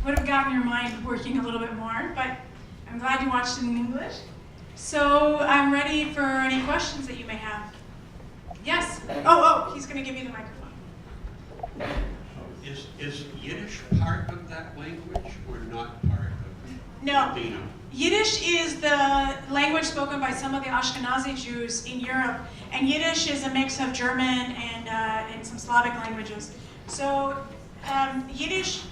would have gotten your mind working a little bit more, but I'm glad you watched it in English. So I'm ready for any questions that you may have. Yes? Oh, he's going to give you the microphone. Is Yiddish part of that language or not part of No. Ladino? Yiddish is the language spoken by some of the Ashkenazi Jews in Europe, and Yiddish is a mix of German and some Slavic languages. So Yiddish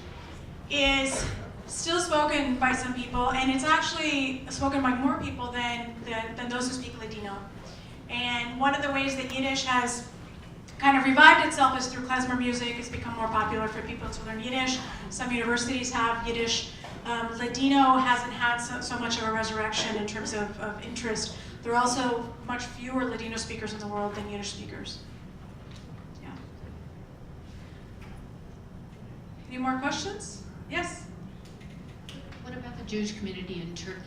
is still spoken by some people, and it's actually spoken by more people than those who speak Ladino. And one of the ways that Yiddish has kind of revived itself is through klezmer music. It's become more popular for people to learn Yiddish. Some universities have Yiddish. Ladino hasn't had so much of a resurrection in terms of interest. There are also much fewer Ladino speakers in the world than Yiddish speakers. Yeah. Any more questions? Yes? What about the Jewish community in Turkey?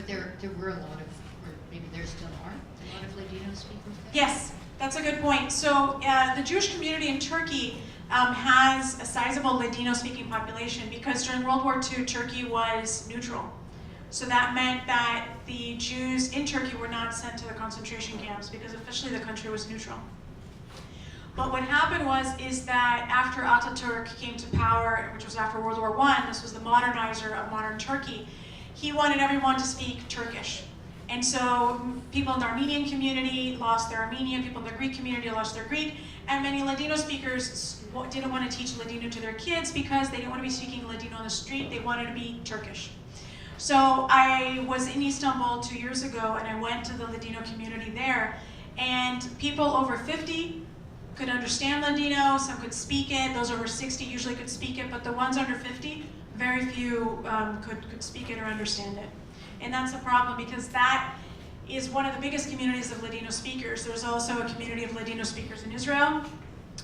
There were a lot of, or maybe there still are, a lot of Ladino speakers there? Yes, that's a good point. So the Jewish community in Turkey has a sizable Ladino-speaking population because during World War II, Turkey was neutral. So that meant that the Jews in Turkey were not sent to the concentration camps because officially the country was neutral. But what happened is that after Ataturk came to power, which was after World War I, this was the modernizer of modern Turkey, he wanted everyone to speak Turkish. And so people in the Armenian community lost their Armenian, people in the Greek community lost their Greek, and many Ladino speakers didn't want to teach Ladino to their kids because they didn't want to be speaking Ladino on the street, they wanted to be Turkish. So I was in Istanbul 2 years ago and I went to the Ladino community there, and people over 50 could understand Ladino, some could speak it, those over 60 usually could speak it, but the ones under 50, very few could speak it or understand it. And that's a problem because that is one of the biggest communities of Ladino speakers. There's also a community of Ladino speakers in Israel.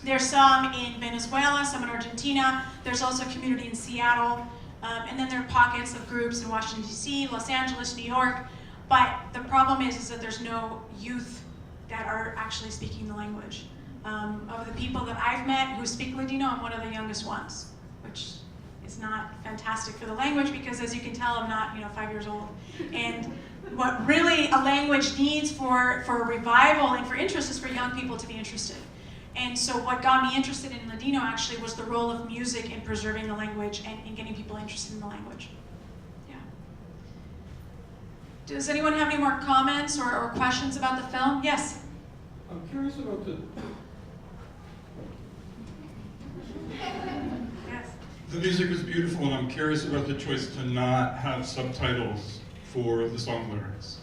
There's some in Venezuela, some in Argentina. There's also a community in Seattle. And then there are pockets of groups in Washington, D.C., Los Angeles, New York. But the problem is that there's no youth that are actually speaking the language. Of the people that I've met who speak Ladino, I'm one of the youngest ones, which is not fantastic for the language because, as you can tell, I'm not 5 years old. And what really a language needs for a revival and for interest is for young people to be interested. And so what got me interested in Ladino actually was the role of music in preserving the language and getting people interested in the language. Yeah. Does anyone have any more comments or questions about the film? Yes? I'm curious about the... Yes. The music is beautiful, and I'm curious about the choice to not have subtitles for the song lyrics.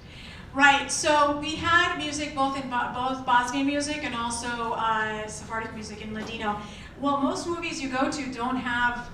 Right, so we had music both in both Bosnian music and also Sephardic music in Ladino. Well, most movies you go to don't have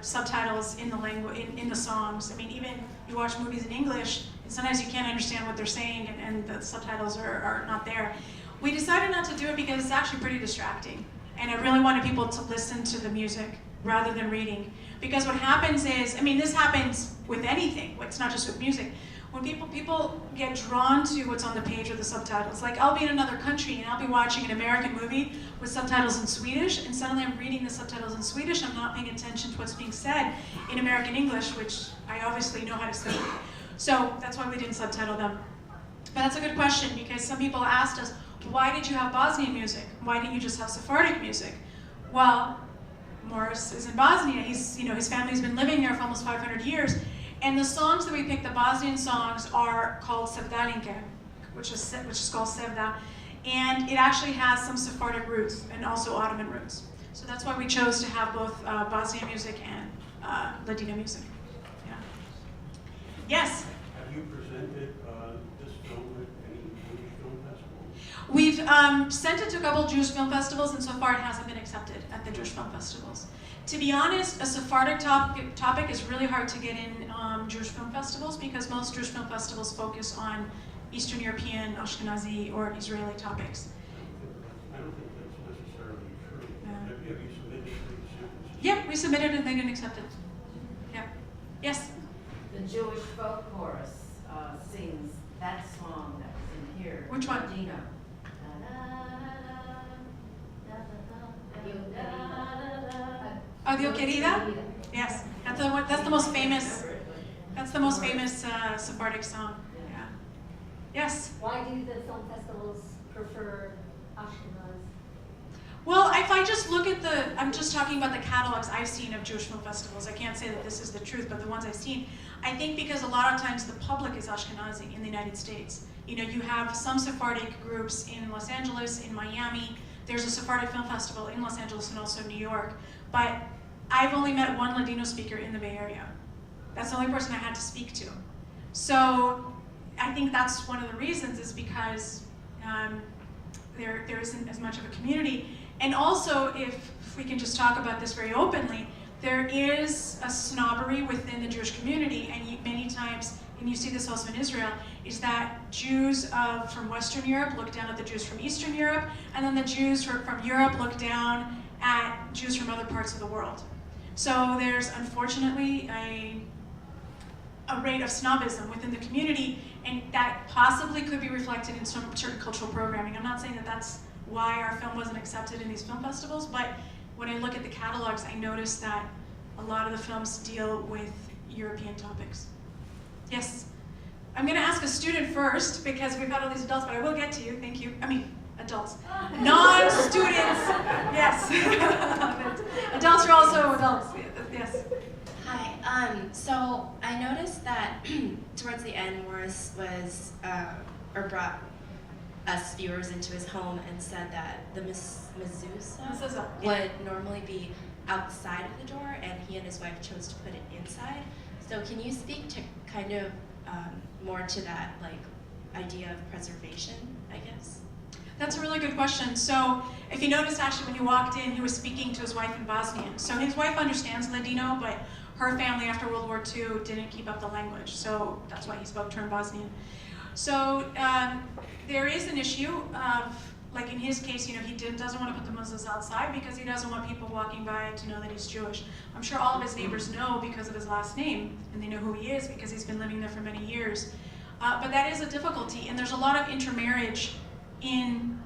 subtitles in the language in the songs. I mean, even you watch movies in English, and sometimes you can't understand what they're saying, and the subtitles are not there. We decided not to do it because it's actually pretty distracting, and I really wanted people to listen to the music rather than reading. Because what happens is, I mean, this happens with anything. It's not just with music. When people get drawn to what's on the page or the subtitles, like I'll be in another country and I'll be watching an American movie with subtitles in Swedish, and suddenly I'm reading the subtitles in Swedish. I'm not paying attention to what's being said in American English, which I obviously know how to speak. So that's why we didn't subtitle them. But that's a good question, because some people asked us, why did you have Bosnian music? Why didn't you just have Sephardic music? Well, Moris is in Bosnia. His family's been living there for almost 500 years. And the songs that we picked, the Bosnian songs, are called Sevdalinke, which is called Sevda. And it actually has some Sephardic roots and also Ottoman roots. So that's why we chose to have both Bosnian music and Ladino music. Yeah. Yes? Have you presented this film at any Jewish film festivals? We've sent it to a couple of Jewish film festivals, and so far it hasn't been accepted at the Jewish film festivals. To be honest, a Sephardic topic is really hard to get in Jewish film festivals because most Jewish film festivals focus on Eastern European, Ashkenazi, or Israeli topics. I don't think that's necessarily true. Have you submitted to the Yep, we submitted and they didn't accept it. Yeah. Yes? The Jewish folk chorus sings that song that was in here. Which one? Ladino. Adiós, querida? Yes, that's That's the most famous. That's the most famous Sephardic song. Yeah. Yes. Why do the film festivals prefer Ashkenaz? Well, if I just look at I'm just talking about the catalogs I've seen of Jewish film festivals. I can't say that this is the truth, but the ones I've seen, I think because a lot of times the public is Ashkenazi in the United States. You know, you have some Sephardic groups in Los Angeles, in Miami. There's a Sephardic film festival in Los Angeles and also New York. But I've only met one Ladino speaker in the Bay Area. That's the only person I had to speak to. So I think that's one of the reasons is because there isn't as much of a community. And also, if we can just talk about this very openly, there is a snobbery within the Jewish community, and many times, and you see this also in Israel, is that Jews from Western Europe look down at the Jews from Eastern Europe, and then the Jews from Europe look down at Jews from other parts of the world. So there's unfortunately a rate of snobism within the community, and that possibly could be reflected in some certain cultural programming. I'm not saying that that's why our film wasn't accepted in these film festivals, but when I look at the catalogs, I notice that a lot of the films deal with European topics. Yes? I'm gonna ask a student first, because we've got all these adults, but I will get to you, thank you. I mean, adults. Non-students, yes. Adults are also adults, yes. Hi, so I noticed that towards the end, Moris was, or brought us viewers into his home and said that the mezuzah would normally be outside of the door, and he and his wife chose to put it inside. So can you speak to kind of more to that like idea of preservation, I guess? That's a really good question. So if you noticed, actually, when you walked in, he was speaking to his wife in Bosnian. So his wife understands Ladino, but her family after World War II didn't keep up the language. So that's why he spoke to her in Bosnian. So there is an issue of, like in his case, you know, he doesn't want to put the Muslims outside because he doesn't want people walking by to know that he's Jewish. I'm sure all of his neighbors know because of his last name, and they know who he is because he's been living there for many years. But that is a difficulty, and there's a lot of intermarriage in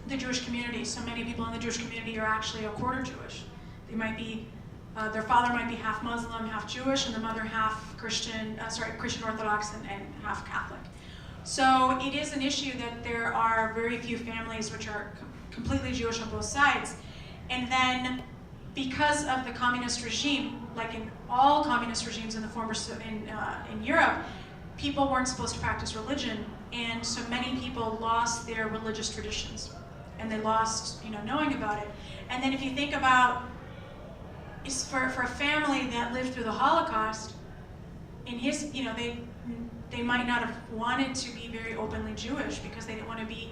the Jewish community. So many people in the Jewish community are actually a quarter Jewish. They might be, their father might be half Muslim, half Jewish, and the mother half Christian Orthodox and half Catholic. So it is an issue that there are very few families which are completely Jewish on both sides. And then because of the communist regime, like in all communist regimes in the former, in Europe, people weren't supposed to practice religion, and so many people lost their religious traditions, and they lost, you know, knowing about it. And then if you think about, for a family that lived through the Holocaust, in his, you know, they might not have wanted to be very openly Jewish because they didn't want to be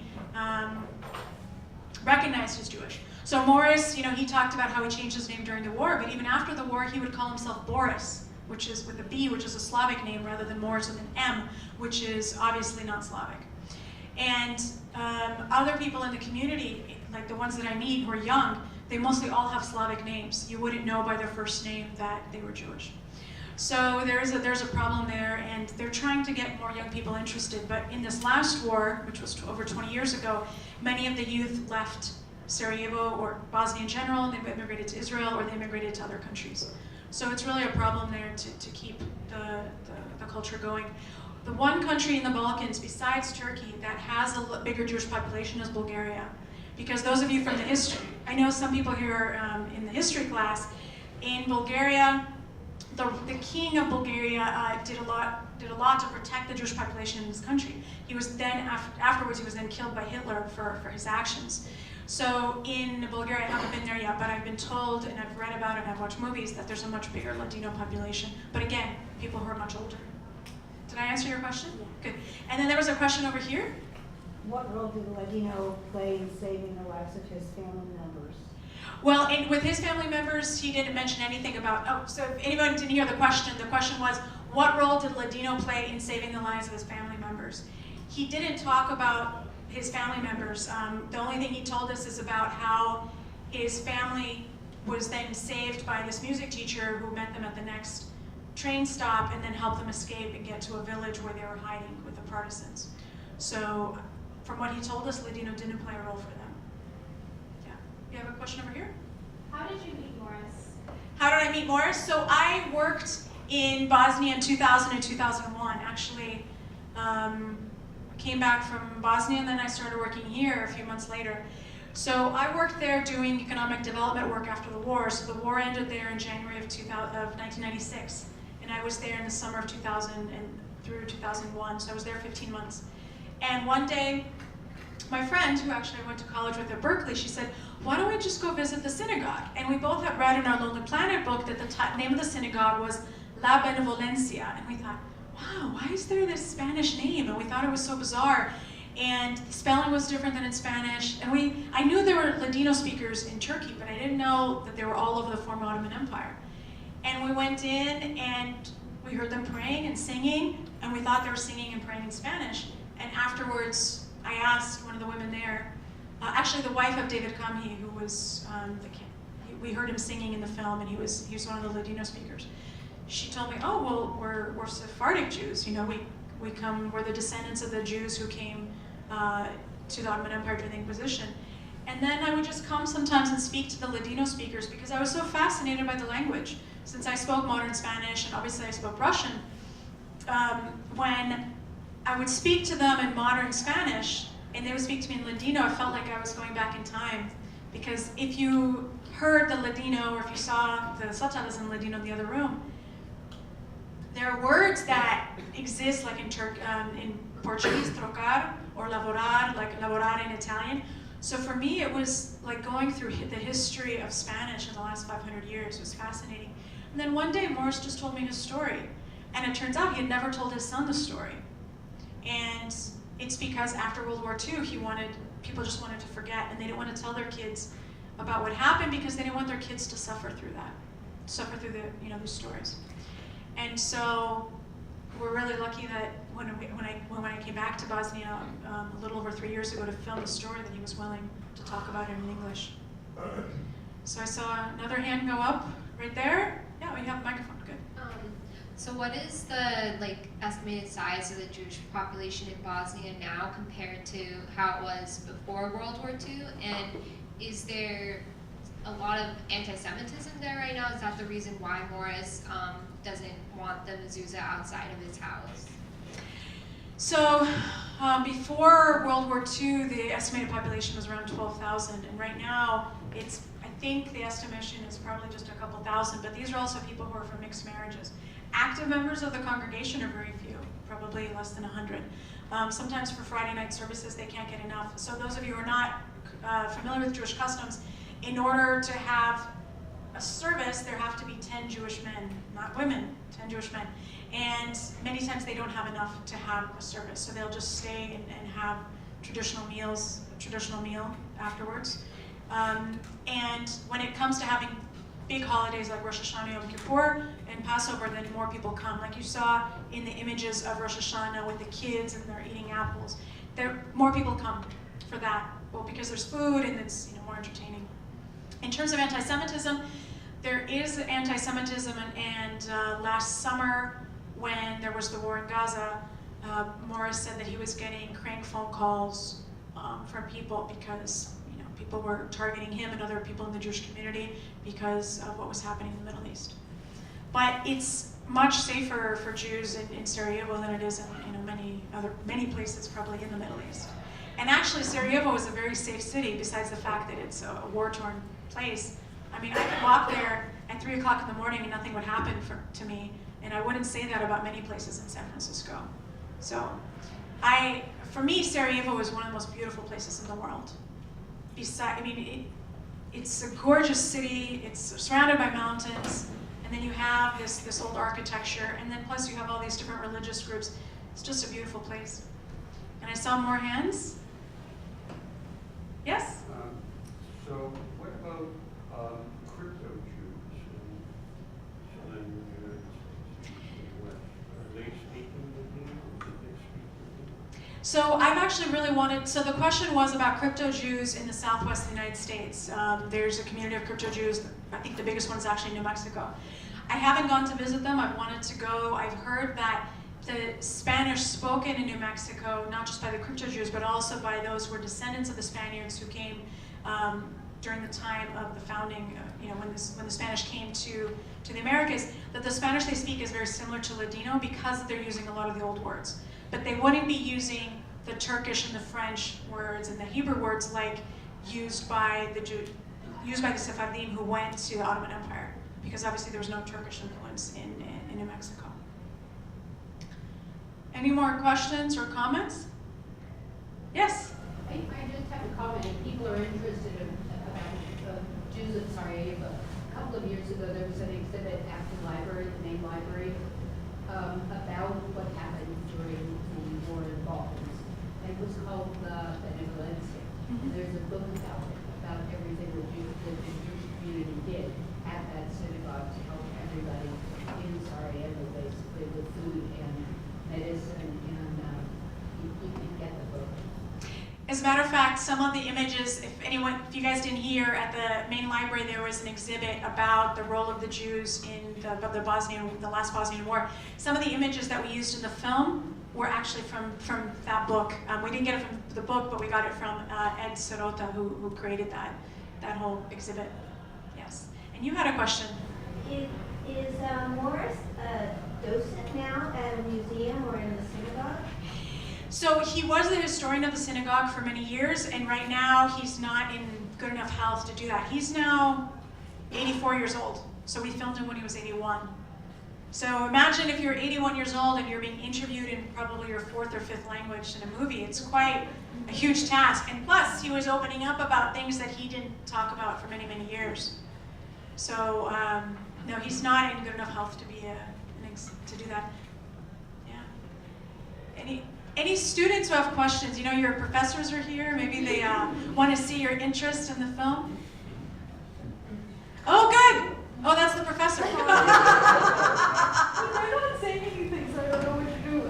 recognized as Jewish. So Moris, you know, he talked about how he changed his name during the war, but even after the war, he would call himself Boris, which is with a B, which is a Slavic name, rather than Moris with an M, which is obviously not Slavic. And other people in the community, like the ones that I meet who are young, they mostly all have Slavic names. You wouldn't know by their first name that they were Jewish. So there's a problem there, and they're trying to get more young people interested. But in this last war, which was over 20 years ago, many of the youth left Sarajevo or Bosnia in general, and they immigrated to Israel, or they immigrated to other countries. So it's really a problem there to keep the culture going. The one country in the Balkans, besides Turkey, that has a bigger Jewish population is Bulgaria. Because those of you from the history, I know some people here in the history class, in Bulgaria, the king of Bulgaria did a lot to protect the Jewish population in this country. He was then, afterwards, he was then killed by Hitler for his actions. So in Bulgaria, I haven't been there yet, but I've been told, and I've read about it, and I've watched movies, that there's a much bigger Ladino population. But again, people who are much older. Did I answer your question? Yeah. Good. And then there was a question over here. What role did Ladino play in saving the lives of his family members? Well, with his family members, he didn't mention anything about, so if anyone didn't hear the question was, what role did Ladino play in saving the lives of his family members? He didn't talk about his family members. The only thing he told us is about how his family was then saved by this music teacher who met them at the next train stop and then helped them escape and get to a village where they were hiding with the partisans. So from what he told us, Ladino didn't play a role for them. Yeah. You have a question over here? How did you meet Moris? How did I meet Moris? So I worked in Bosnia in 2000 and 2001. Actually, came back from Bosnia and then I started working here a few months later. So I worked there doing economic development work after the war. So the war ended there in January of 1996. And I was there in the summer of 2000 and through 2001. So I was there 15 months. And one day, my friend, who actually I went to college with at Berkeley, she said, why don't we just go visit the synagogue? And we both had read in our Lonely Planet book that the name of the synagogue was La Benevolencia. And we thought, wow, why is there this Spanish name? And we thought it was so bizarre. And the spelling was different than in Spanish. And I knew there were Ladino speakers in Turkey, but I didn't know that they were all over the former Ottoman Empire. And we went in and we heard them praying and singing, and we thought they were singing and praying in Spanish. And afterwards, I asked one of the women there, actually the wife of David Kamhi, who was, we heard him singing in the film, and he was one of the Ladino speakers. She told me, oh, well, we're Sephardic Jews. You know, we're the descendants of the Jews who came to the Ottoman Empire during the Inquisition. And then I would just come sometimes and speak to the Ladino speakers because I was so fascinated by the language. Since I spoke modern Spanish and obviously I spoke Russian, when I would speak to them in modern Spanish and they would speak to me in Ladino, I felt like I was going back in time. Because if you heard the Ladino or if you saw the subtitles in Ladino in the other room, there are words that exist like in Portuguese, trocar, or laborar, like laborar in Italian. So for me, it was like going through the history of Spanish in the last 500 years. It was fascinating. And then one day, Moris just told me his story. And it turns out he had never told his son the story. And it's because after World War II, people just wanted to forget, and they didn't want to tell their kids about what happened because they didn't want their kids to suffer through that, suffer through these stories. And so we're really lucky that when I came back to Bosnia a little over 3 years ago to film the story, that he was willing to talk about it in English. So I saw another hand go up right there. Yeah, we have a microphone. Good. So what is the estimated size of the Jewish population in Bosnia now compared to how it was before World War II? And is there a lot of anti-Semitism there right now? Is that the reason why Moris doesn't want the mezuzah outside of his house? So before World War II, the estimated population was around 12,000, and right now I think the estimation is probably just a couple thousand, but these are also people who are from mixed marriages. Active members of the congregation are very few, probably less than 100. Sometimes for Friday night services, they can't get enough. So those of you who are not familiar with Jewish customs, in order to have a service, there have to be 10 Jewish men, not women, 10 Jewish men. And many times they don't have enough to have a service, so they'll just stay and have a traditional meal afterwards. And when it comes to having big holidays like Rosh Hashanah, Yom Kippur, and Passover, then more people come. Like you saw in the images of Rosh Hashanah with the kids and they're eating apples. More people come for that, well, because there's food and it's more entertaining. In terms of anti-Semitism, there is anti-Semitism, and last summer when there was the war in Gaza, Moris said that he was getting crank phone calls from people because people were targeting him and other people in the Jewish community because of what was happening in the Middle East. But it's much safer for Jews in Sarajevo than it is in many places probably in the Middle East. And actually Sarajevo is a very safe city besides the fact that it's a war-torn place. I mean, I could walk there at 3 o'clock in the morning and nothing would happen to me, and I wouldn't say that about many places in San Francisco. So for me, Sarajevo is one of the most beautiful places in the world. It's a gorgeous city, it's surrounded by mountains, and then you have this old architecture, and then plus you have all these different religious groups. It's just a beautiful place. And I saw more hands. Yes? So what about crypto Jews in Southern United States and the West? Are they speaking Ladino, or do they speak Ladino? So I've actually really so the question was about crypto Jews in the Southwest United States. There's a community of crypto Jews. I think the biggest one is actually New Mexico. I haven't gone to visit them. I've wanted to go. I've heard that the Spanish spoken in New Mexico, not just by the crypto Jews, but also by those who were descendants of the Spaniards who came during the time of the founding, when the Spanish came to the Americas, that the Spanish they speak is very similar to Ladino because they're using a lot of the old words. But they wouldn't be using the Turkish and the French words and the Hebrew words like used by the Sephardim who went to the Ottoman Empire, because obviously there was no Turkish influence in New Mexico. Any more questions or comments? Yes? I just have a comment. People are interested about Jews in Sarajevo. A couple of years ago, there was an exhibit at the library, the main library, about what happened during the war in the Balkans. And it was called the Negolensia. And there's a book about it, about everything that the Jewish community did at that synagogue to help everybody in Sarajevo, basically, with food and medicine, and you can get the book. As a matter of fact, some of the images, if you guys didn't hear, at the main library there was an exhibit about the role of the Jews in the last Bosnian War. Some of the images that we used in the film were actually from that book. We didn't get it from the book, but we got it from Ed Sirota, who created that whole exhibit. Yes. And you had a question. Is Moris a docent now at a museum or in the synagogue? So he was the historian of the synagogue for many years, and right now he's not in good enough health to do that. He's now 84 years old, so we filmed him when he was 81. So imagine if you're 81 years old and you're being interviewed in probably your fourth or fifth language in a movie. It's quite a huge task, and plus he was opening up about things that he didn't talk about for many, many years. So no, he's not in good enough health to be to do that. Yeah. Any students who have questions? Your professors are here. Maybe they want to see your interest in the film. Oh, good. Oh, that's the professor. I don't say anything, so I don't know what to do.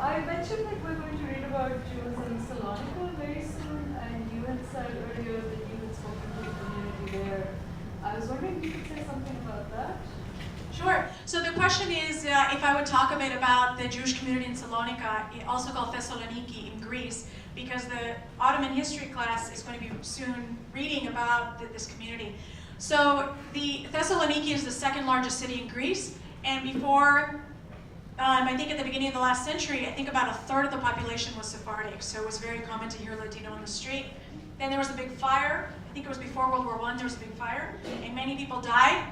I mentioned that we're going to read about Jews in Thessaloniki very soon, and you had said earlier that you had spoken to the community there. I was wondering if you could say something about that. Sure. So the question is if I would talk a bit about the Jewish community in Salonika, also called Thessaloniki in Greece, because the Ottoman history class is going to be soon reading about this community. So the Thessaloniki is the second largest city in Greece, and before, I think at the beginning of the last century, I think about a third of the population was Sephardic, so it was very common to hear Ladino on the street. Then there was a big fire. I think it was before World War I, there was a big fire, and many people died,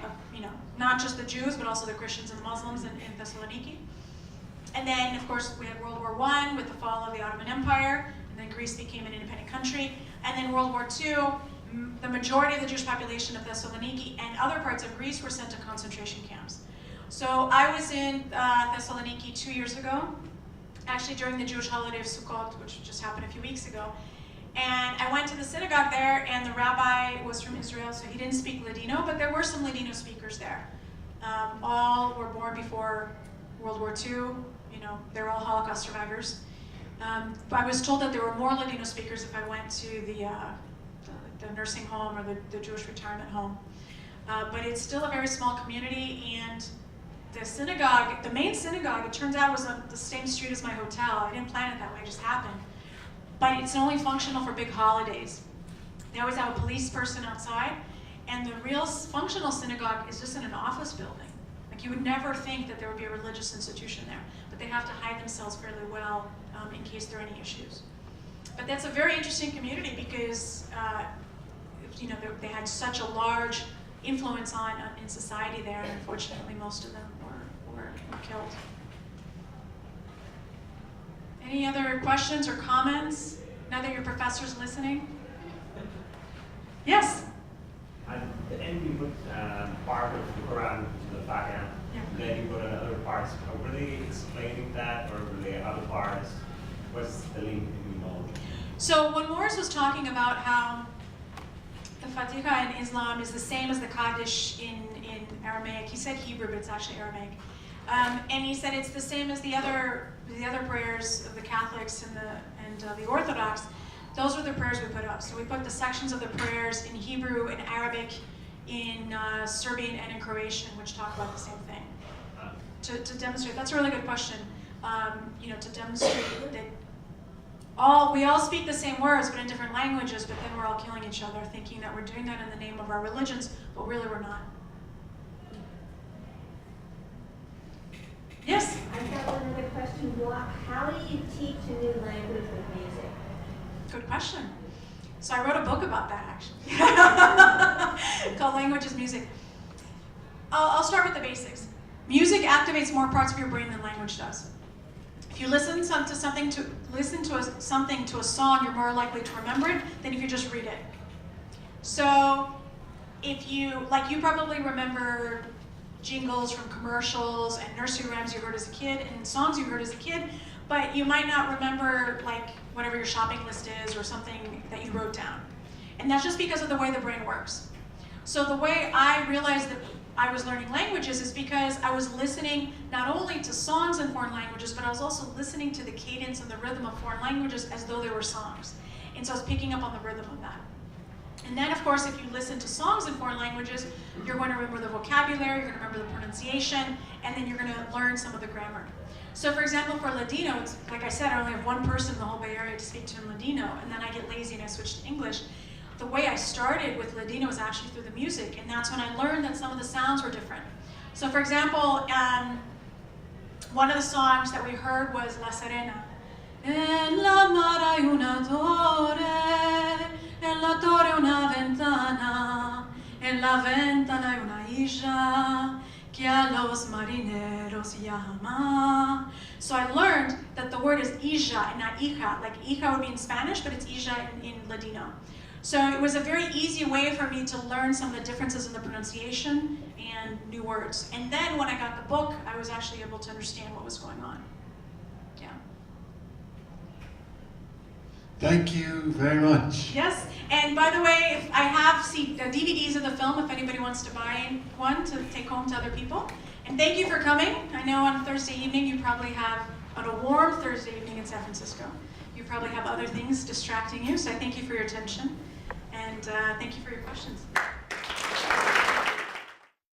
not just the Jews, but also the Christians and the Muslims in Thessaloniki. And then, of course, we had World War I with the fall of the Ottoman Empire, and then Greece became an independent country. And then World War II, the majority of the Jewish population of Thessaloniki and other parts of Greece were sent to concentration camps. So I was in Thessaloniki 2 years ago, actually during the Jewish holiday of Sukkot, which just happened a few weeks ago. And I went to the synagogue there, and the rabbi was from Israel, so he didn't speak Ladino, but there were some Ladino speakers there. All were born before World War II. They're all Holocaust survivors. I was told that there were more Ladino speakers if I went to the nursing home or the Jewish retirement home. But it's still a very small community, and the synagogue, the main synagogue, it turns out was on the same street as my hotel. I didn't plan it that way, it just happened. But it's only functional for big holidays. They always have a police person outside, and the real functional synagogue is just in an office building. Like, you would never think that there would be a religious institution there, but they have to hide themselves fairly well in case there are any issues. But that's a very interesting community because they had such a large influence in society there, and unfortunately most of them were killed. Any other questions or comments? Now that your professor's listening? Yes? At the end you put part of the Quran to the back end, and then you put in other parts. Were they explaining that, or were they other parts? What's the link between all? So when Moris was talking about how the Fatiha in Islam is the same as the Kaddish in Aramaic, he said Hebrew, but it's actually Aramaic. And he said it's the same as the other prayers of the Catholics and the Orthodox. Those were the prayers we put up. So we put the sections of the prayers in Hebrew, in Arabic, in Serbian, and in Croatian, which talk about the same thing. To demonstrate, that's a really good question. To demonstrate that we all speak the same words, but in different languages, but then we're all killing each other, thinking that we're doing that in the name of our religions, but really we're not. Yes? I've got one other question. How do you teach a new language with music? Good question. So I wrote a book about that, actually, called Language is Music. I'll start with the basics. Music activates more parts of your brain than language does. If you listen to a song, you're more likely to remember it than if you just read it. So if you probably remember jingles from commercials and nursery rhymes you heard as a kid and songs you heard as a kid, but you might not remember like whatever your shopping list is or something that you wrote down. And that's just because of the way the brain works. So the way I realized that I was learning languages is because I was listening not only to songs in foreign languages, but I was also listening to the cadence and the rhythm of foreign languages as though they were songs. And so I was picking up on the rhythm of that. And then, of course, if you listen to songs in foreign languages, you're going to remember the vocabulary, you're going to remember the pronunciation, and then you're going to learn some of the grammar. So, for example, for Ladino, it's, like I said, I only have one person in the whole Bay Area to speak to in Ladino, and then I get lazy and I switch to English. The way I started with Ladino was actually through the music, and that's when I learned that some of the sounds were different. So, for example, one of the songs that we heard was La Serena. En la mar hay una torre, en la torre una ventana, en la ventana hay una isla que a los marineros llama. So I learned that the word is isla and not hija. Like hija would be in Spanish, but it's isla in Ladino. So it was a very easy way for me to learn some of the differences in the pronunciation and new words. And then when I got the book, I was actually able to understand what was going on. Yeah. Thank you very much. Yes, and by the way, if I have DVDs of the film if anybody wants to buy one to take home to other people. And thank you for coming. I know on Thursday evening you probably have, on a warm Thursday evening in San Francisco, you probably have other things distracting you, so I thank you for your attention, and thank you for your questions.